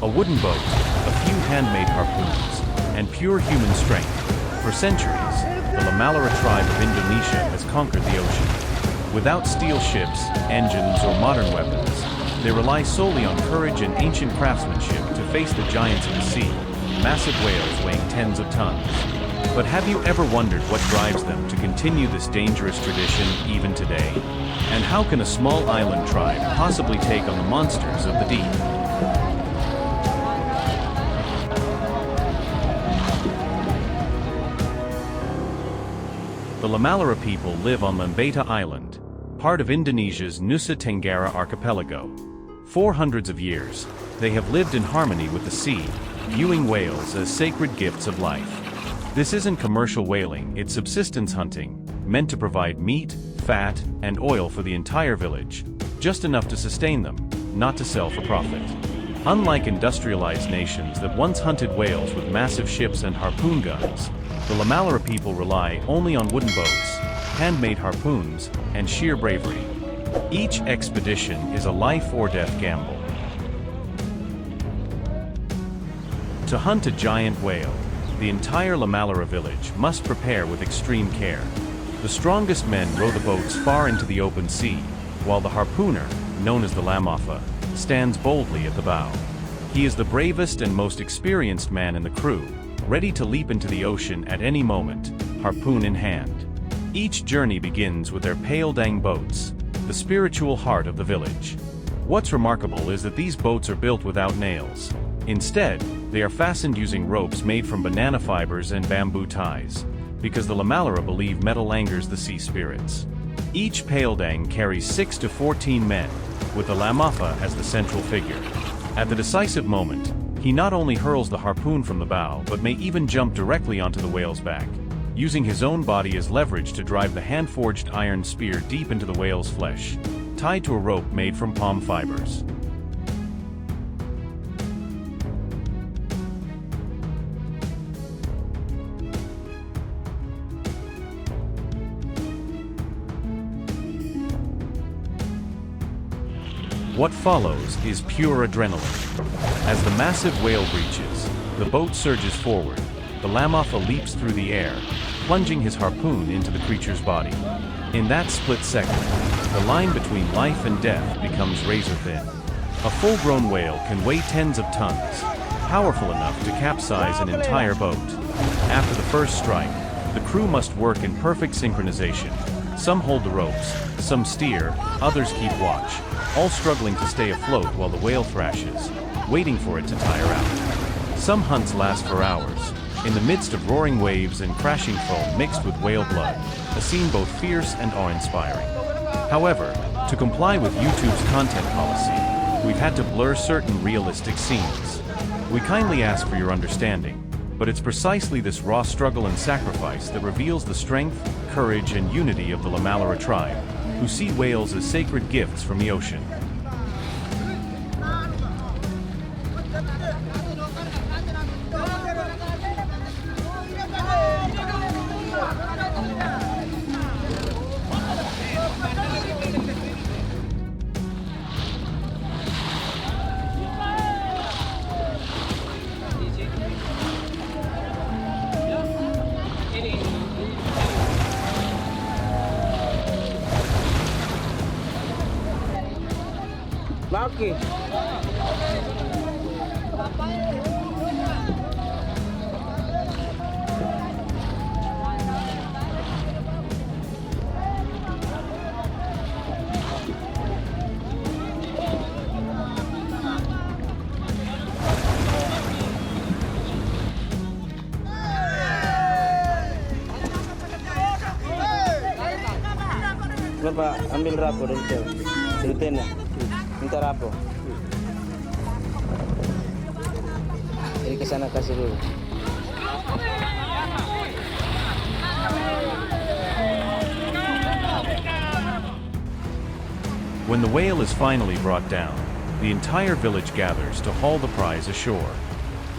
A wooden boat, a few handmade harpoons, and pure human strength. For centuries, the Lamalera tribe of Indonesia has conquered the ocean. Without steel ships, engines, or modern weapons, they rely solely on courage and ancient craftsmanship to face the giants of the sea, massive whales weighing tens of tons. But have you ever wondered what drives them to continue this dangerous tradition even today? And how can a small island tribe possibly take on the monsters of the deep? The Lamalera people live on Lamalera Island, part of Indonesia's Nusa Tenggara archipelago. For hundreds of years, they have lived in harmony with the sea, viewing whales as sacred gifts of life. This isn't commercial whaling, it's subsistence hunting, meant to provide meat, fat, and oil for the entire village, just enough to sustain them, not to sell for profit. Unlike industrialized nations that once hunted whales with massive ships and harpoon guns, the Lamalera people rely only on wooden boats, handmade harpoons, and sheer bravery. Each expedition is a life-or-death gamble. To hunt a giant whale, the entire Lamalera village must prepare with extreme care. The strongest men row the boats far into the open sea, while the harpooner, known as the Lamalera, stands boldly at the bow. He is the bravest and most experienced man in the crew, ready to leap into the ocean at any moment, harpoon in hand. Each journey begins with their paeldang boats, the spiritual heart of the village. What's remarkable is that these boats are built without nails. Instead, they are fastened using ropes made from banana fibers and bamboo ties, because the Lamalera believe metal angers the sea spirits. Each paeldang carries 6 to 14 men, with the Lamalera as the central figure. At the decisive moment, he not only hurls the harpoon from the bow but may even jump directly onto the whale's back, using his own body as leverage to drive the hand-forged iron spear deep into the whale's flesh, tied to a rope made from palm fibers. What follows is pure adrenaline. As the massive whale breaches, the boat surges forward. The Lamalera leaps through the air, plunging his harpoon into the creature's body. In that split second, the line between life and death becomes razor-thin. A full-grown whale can weigh tens of tons, powerful enough to capsize an entire boat. After the first strike, the crew must work in perfect synchronization. Some hold the ropes, some steer, others keep watch, all struggling to stay afloat while the whale thrashes, waiting for it to tire out. Some hunts last for hours, in the midst of roaring waves and crashing foam mixed with whale blood, a scene both fierce and awe-inspiring. However, to comply with YouTube's content policy, we've had to blur certain realistic scenes. We kindly ask for your understanding, but it's precisely this raw struggle and sacrifice that reveals the strength, courage, and unity of the Lamalera tribe, who see whales as sacred gifts from the ocean. Maki. Bapak ambil rapo dulu. Ceritanya. Minta rapo. Jadi ke sana kasih dulu. When the whale is finally brought down, the entire village gathers to haul the prize ashore.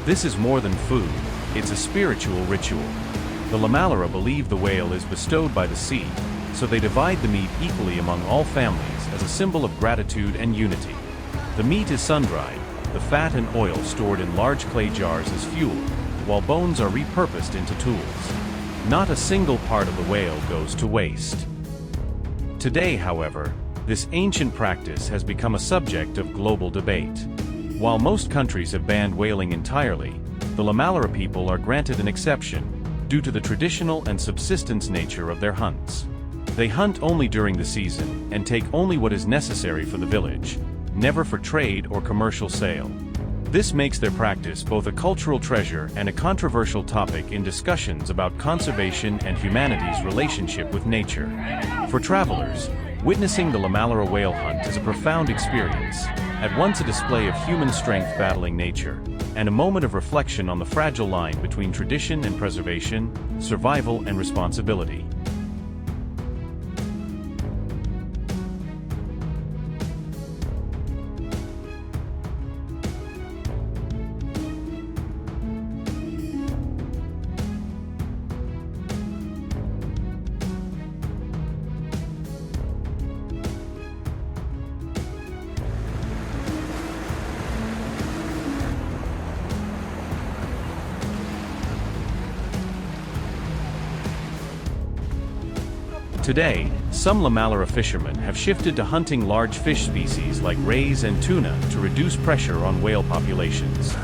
This is more than food, it's a spiritual ritual. The Lamalera believe the whale is bestowed by the sea, so they divide the meat equally among all families as a symbol of gratitude and unity. The meat is sun-dried, the fat and oil stored in large clay jars as fuel, while bones are repurposed into tools. Not a single part of the whale goes to waste. Today, however, this ancient practice has become a subject of global debate. While most countries have banned whaling entirely, the Lamalera people are granted an exception, due to the traditional and subsistence nature of their hunts. They hunt only during the season, and take only what is necessary for the village, never for trade or commercial sale. This makes their practice both a cultural treasure and a controversial topic in discussions about conservation and humanity's relationship with nature. For travelers, witnessing the Lamalera whale hunt is a profound experience, at once a display of human strength battling nature, and a moment of reflection on the fragile line between tradition and preservation, survival and responsibility. Today, some Lamalera fishermen have shifted to hunting large fish species like rays and tuna to reduce pressure on whale populations.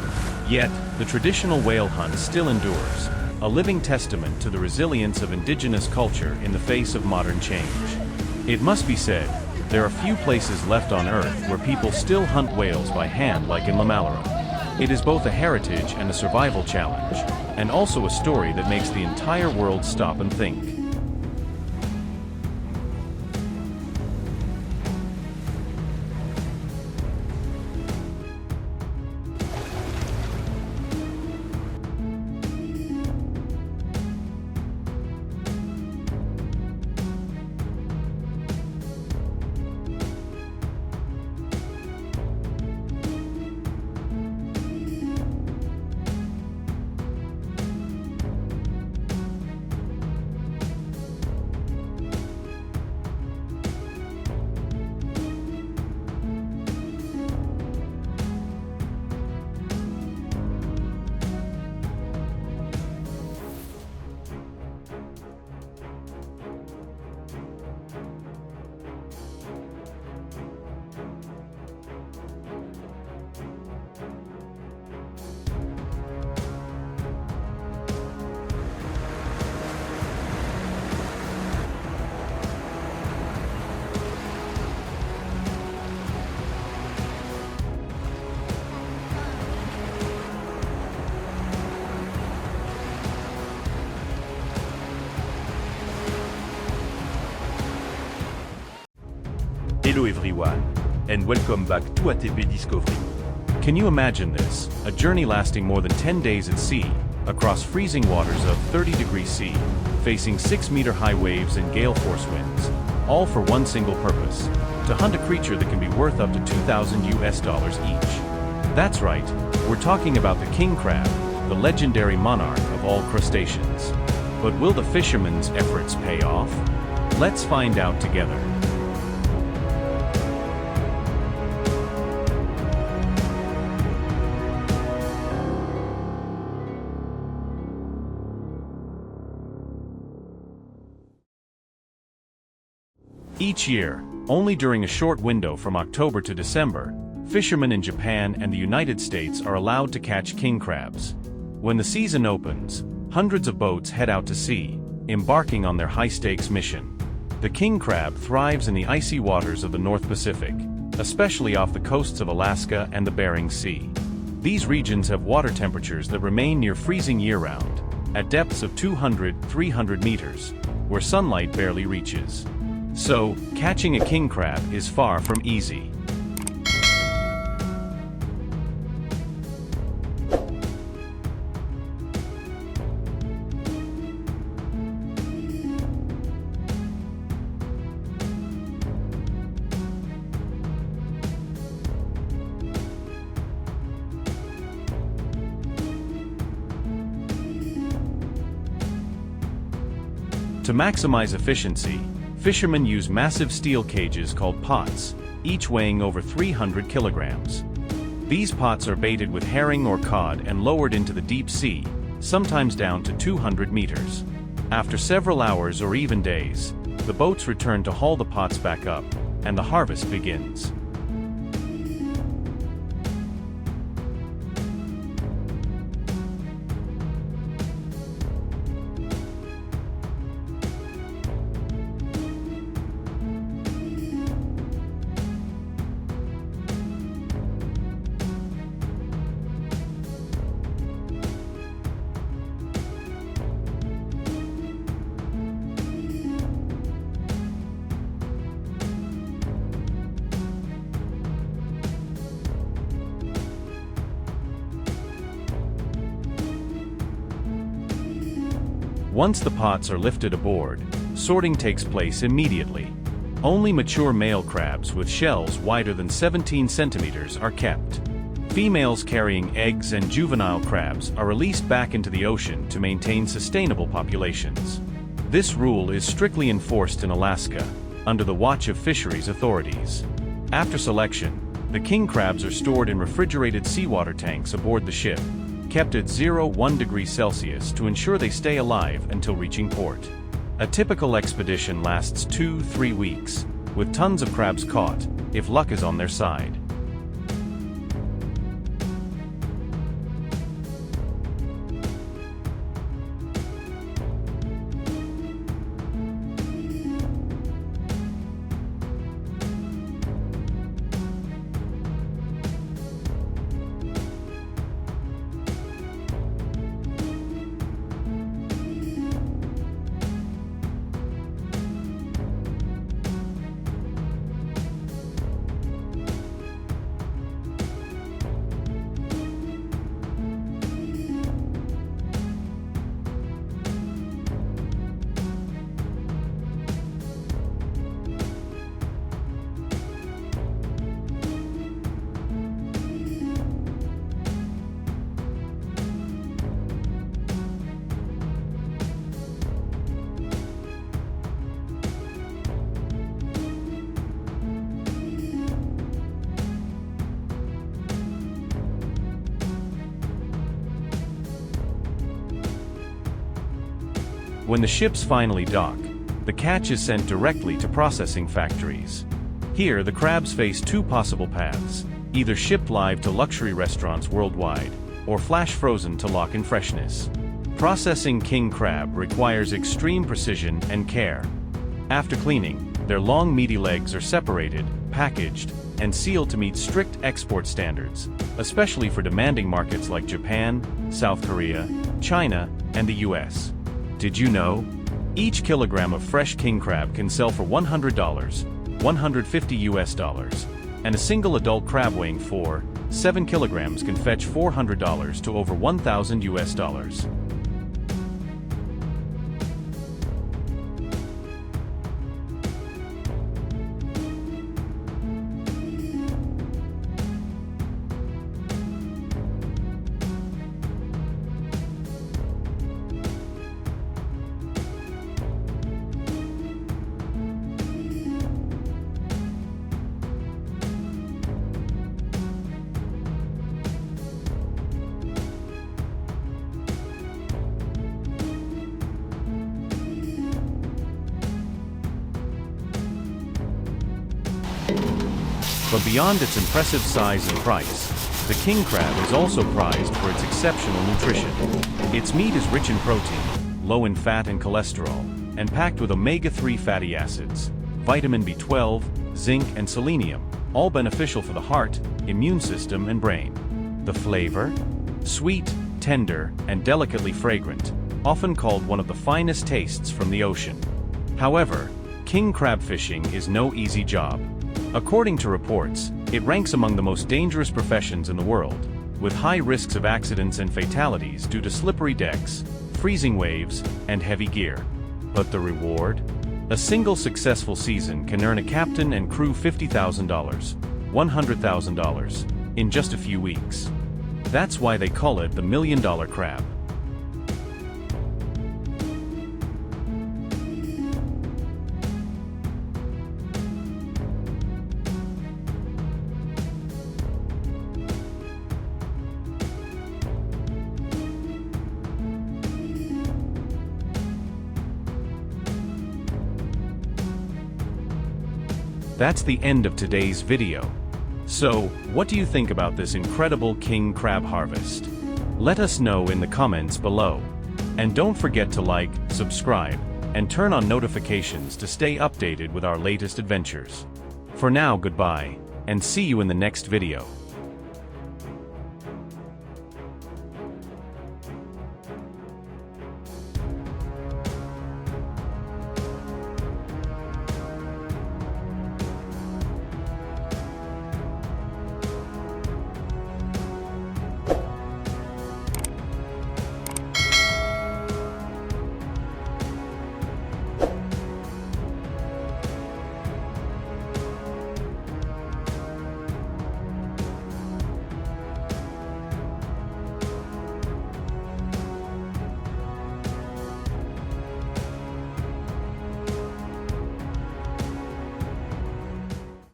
Yet, the traditional whale hunt still endures, a living testament to the resilience of indigenous culture in the face of modern change. It must be said, there are few places left on Earth where people still hunt whales by hand like in Lamalera. It is both a heritage and a survival challenge, and also a story that makes the entire world stop and think. Hello everyone, and welcome back to ATP Discovery. Can you imagine this? A journey lasting more than 10 days at sea, across freezing waters of 30 degrees C, facing 6-meter high waves and gale force winds, all for one single purpose, to hunt a creature that can be worth up to $2,000 each. That's right, we're talking about the king crab, the legendary monarch of all crustaceans. But will the fishermen's efforts pay off? Let's find out together. Each year, only during a short window from October to December, fishermen in Japan and the United States are allowed to catch king crabs. When the season opens, hundreds of boats head out to sea, embarking on their high-stakes mission. The king crab thrives in the icy waters of the North Pacific, especially off the coasts of Alaska and the Bering Sea. These regions have water temperatures that remain near freezing year-round, at depths of 200-300 meters, where sunlight barely reaches. So, catching a king crab is far from easy. To maximize efficiency, fishermen use massive steel cages called pots, each weighing over 300 kilograms. These pots are baited with herring or cod and lowered into the deep sea, sometimes down to 200 meters. After several hours or even days, the boats return to haul the pots back up, and the harvest begins. Once the pots are lifted aboard, sorting takes place immediately. Only mature male crabs with shells wider than 17 centimeters are kept. Females carrying eggs and juvenile crabs are released back into the ocean to maintain sustainable populations. This rule is strictly enforced in Alaska, under the watch of fisheries authorities. After selection, the king crabs are stored in refrigerated seawater tanks aboard the ship, kept at 0-1 degrees Celsius to ensure they stay alive until reaching port. A typical expedition lasts 2-3 weeks, with tons of crabs caught, if luck is on their side. When the ships finally dock, the catch is sent directly to processing factories. Here, the crabs face two possible paths, either shipped live to luxury restaurants worldwide, or flash frozen to lock in freshness. Processing king crab requires extreme precision and care. After cleaning, their long meaty legs are separated, packaged, and sealed to meet strict export standards, especially for demanding markets like Japan, South Korea, China, and the US. Did you know? Each kilogram of fresh king crab can sell for $100, $150, and a single adult crab weighing 4-7 kilograms can fetch $400 to over $1,000. But beyond its impressive size and price, the king crab is also prized for its exceptional nutrition. Its meat is rich in protein, low in fat and cholesterol, and packed with omega-3 fatty acids, vitamin B12, zinc, and selenium, all beneficial for the heart, immune system, and brain. The flavor? Sweet, tender, and delicately fragrant, often called one of the finest tastes from the ocean. However, king crab fishing is no easy job. According to reports, it ranks among the most dangerous professions in the world, with high risks of accidents and fatalities due to slippery decks, freezing waves, and heavy gear. But the reward? A single successful season can earn a captain and crew $50,000, $100,000, in just a few weeks. That's why they call it the $1 million crab. That's the end of today's video. So, what do you think about this incredible king crab harvest? Let us know in the comments below. And don't forget to like, subscribe, and turn on notifications to stay updated with our latest adventures. For now, goodbye, and see you in the next video.